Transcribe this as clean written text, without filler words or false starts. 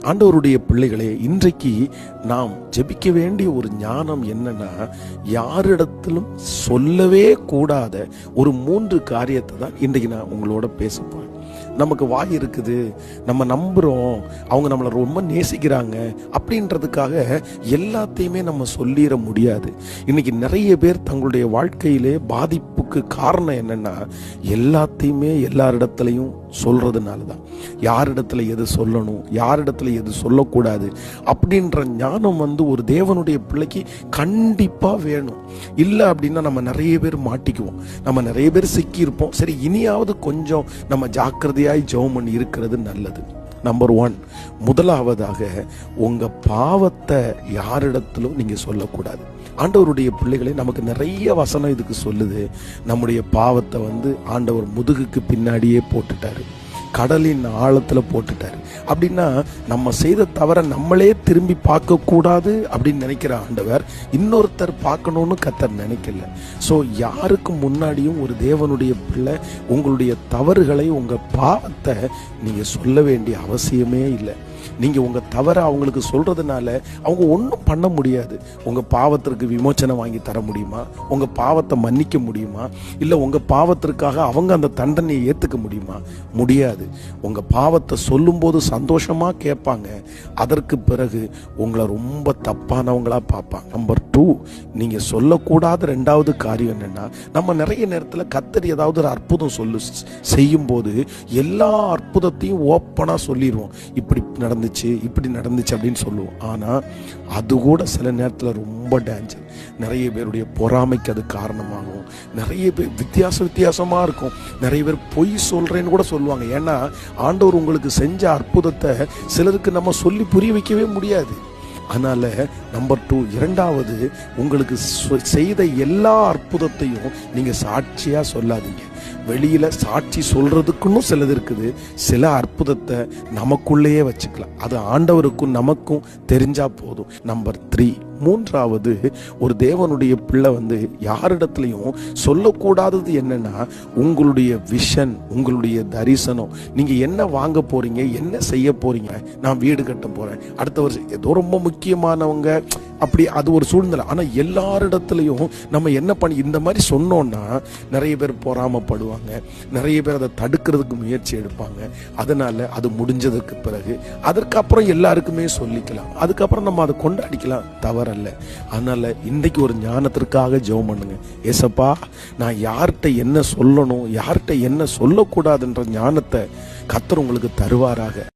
ஆண்டவருடைய பிள்ளைகளே, இன்றைக்கு நாம் ஜெபிக்க வேண்டிய ஒரு ஞானம் என்னன்னா, யாரிடத்திலும் சொல்லவே கூடாத ஒரு 3 காரியத்தை தான் இன்றைக்கு நான் உங்களோட பேசப்போறேன். நமக்கு வாய் இருக்குது, நம்ம நம்புறோம், அவங்க நம்மளை ரொம்ப நேசிக்கிறாங்க அப்படின்றதுக்காக எல்லாத்தையுமே நம்ம சொல்லிட முடியாது. இன்னைக்கு நிறைய பேர் தங்களுடைய வாழ்க்கையிலே பாதிப்புக்கு காரணம் என்னன்னா, எல்லாத்தையுமே எல்லாரிடத்துலையும் சொல்றதுனால தான். யாரிடத்துல எது சொல்லணும், யாரிடத்துல எது சொல்லக்கூடாது அப்படின்ற ஞானம் ஒரு தேவனுடைய பிள்ளைக்கு கண்டிப்பா வேணும். இல்லை அப்படின்னா நம்ம நிறைய பேர் மாட்டிக்குவோம், நம்ம நிறைய பேர் சிக்கியிருப்போம். சரி, இனியாவது கொஞ்சம் நம்ம ஜாக்கிரதையாய் ஜெபம் பண்ணி இருக்கிறது நல்லது. நம்பர் 1, முதலாவதாக உங்க பாவத்தை யாரிடத்திலும் நீங்க சொல்லக்கூடாது. ஆண்டவருடைய பிள்ளைகளே, நமக்கு நிறைய வசனம் இதுக்கு சொல்லுது. நம்முடைய பாவத்தை ஆண்டவர் முதுகுக்கு பின்னாடியே போட்டுட்டாரு, கடலின் ஆழத்துல போட்டுட்டாரு. அப்படின்னா நம்ம செய்த தவற நம்மளே திரும்பி பார்க்க கூடாது அப்படின்னு நினைக்கிற ஆண்டவர் இன்னொருத்தர் பார்க்கணும்னு கர்த்தர் நினைக்கல. ஸோ யாருக்கு முன்னாடியும் ஒரு தேவனுடைய பிள்ளை உங்களுடைய தவறுகளை, உங்க பாவத்தை நீங்க சொல்ல வேண்டிய அவசியமே இல்லை. நீங்க உங்க தவற அவங்களுக்கு சொல்றதுனால அவங்க ஒன்றும் பண்ண முடியாது. உங்க பாவத்திற்கு விமோச்சனை வாங்கி தர முடியுமா? உங்க பாவத்தை மன்னிக்க முடியுமா? இல்லை உங்க பாவத்திற்காக அவங்க அந்த தண்டனையை ஏற்றுக்க முடியுமா? முடியாது. உங்க பாவத்தை சொல்லும்போது சந்தோஷமா கேட்பாங்க, அதற்கு பிறகு உங்களை ரொம்ப தப்பானவங்களா பார்ப்பாங்க. நம்பர் 2, நீங்க சொல்லக்கூடாத 2வது காரியம் என்னன்னா, நம்ம நிறைய நேரத்தில் கர்த்தர் ஏதாவது ஒரு அற்புதம் செய்யும் போது எல்லா அற்புதத்தையும் ஓப்பனா சொல்லிடுவோம். இப்படி இப்படி நடந்துச்சு அப்படின்னு சொல்லுவோம். ஆனா அது கூட சில நேரத்தில் ரொம்ப டேஞ்சர். நிறைய பேருடைய பொறாமைக்கு அது காரணமாகும். நிறைய பேர் வித்தியாசமா இருக்கும். நிறைய பேர் பொய் சொல்றேன்னு கூட சொல்லுவாங்க. ஏன்னா ஆண்டவர் உங்களுக்கு செஞ்ச அற்புதத்தை சிலருக்கு நம்ம சொல்லி புரிய வைக்கவே முடியாது. அதனால நம்பர் 2, 2வது, உங்களுக்கு செய்த எல்லா அற்புதத்தையும் நீங்க சாட்சியா சொல்லாதீங்க. வெளியில சாட்சி சொல்றதுக்குன்னு சிலது இருக்குது. சில அற்புதத்தை நமக்குள்ளேயே வச்சுக்கலாம். அது ஆண்டவருக்கும் நமக்கும் தெரிஞ்சா போதும். நம்பர் 3, 3வது, ஒரு தேவனுடைய பிள்ளை யாரிடத்துலையும் சொல்லக்கூடாதது என்னன்னா, உங்களுடைய விஷன், உங்களுடைய தரிசனம், நீங்க என்ன வாங்க போறீங்க, என்ன செய்ய போறீங்க. நான் வீடு கட்ட போறேன், அடுத்த வருஷம், ஏதோ ரொம்ப முக்கியமானவங்க, அப்படி அது ஒரு சூழ்நிலை. ஆனா எல்லாரிடத்துலையும் நம்ம என்ன பண்ணி இந்த மாதிரி சொன்னோம்னா நிறைய பேர் பொறாமப்படுவாங்க, நிறைய பேர் அதை தடுக்கிறதுக்கு முயற்சி எடுப்பாங்க. அதனால அது முடிஞ்சதுக்கு பிறகு அதற்கப்புறம் எல்லாருக்குமே சொல்லிக்கலாம், அதுக்கப்புறம் நம்ம அதை கொண்டாடிக்கலாம், தவறல்ல. அதனால இன்றைக்கு ஒரு ஞானத்திற்காக ஜெபம் பண்ணுங்க. ஏசப்பா, நான் யார்கிட்ட என்ன சொல்லணும், யார்கிட்ட என்ன சொல்லக்கூடாதுன்ற ஞானத்தை கர்த்தர் உங்களுக்கு தருவாராக.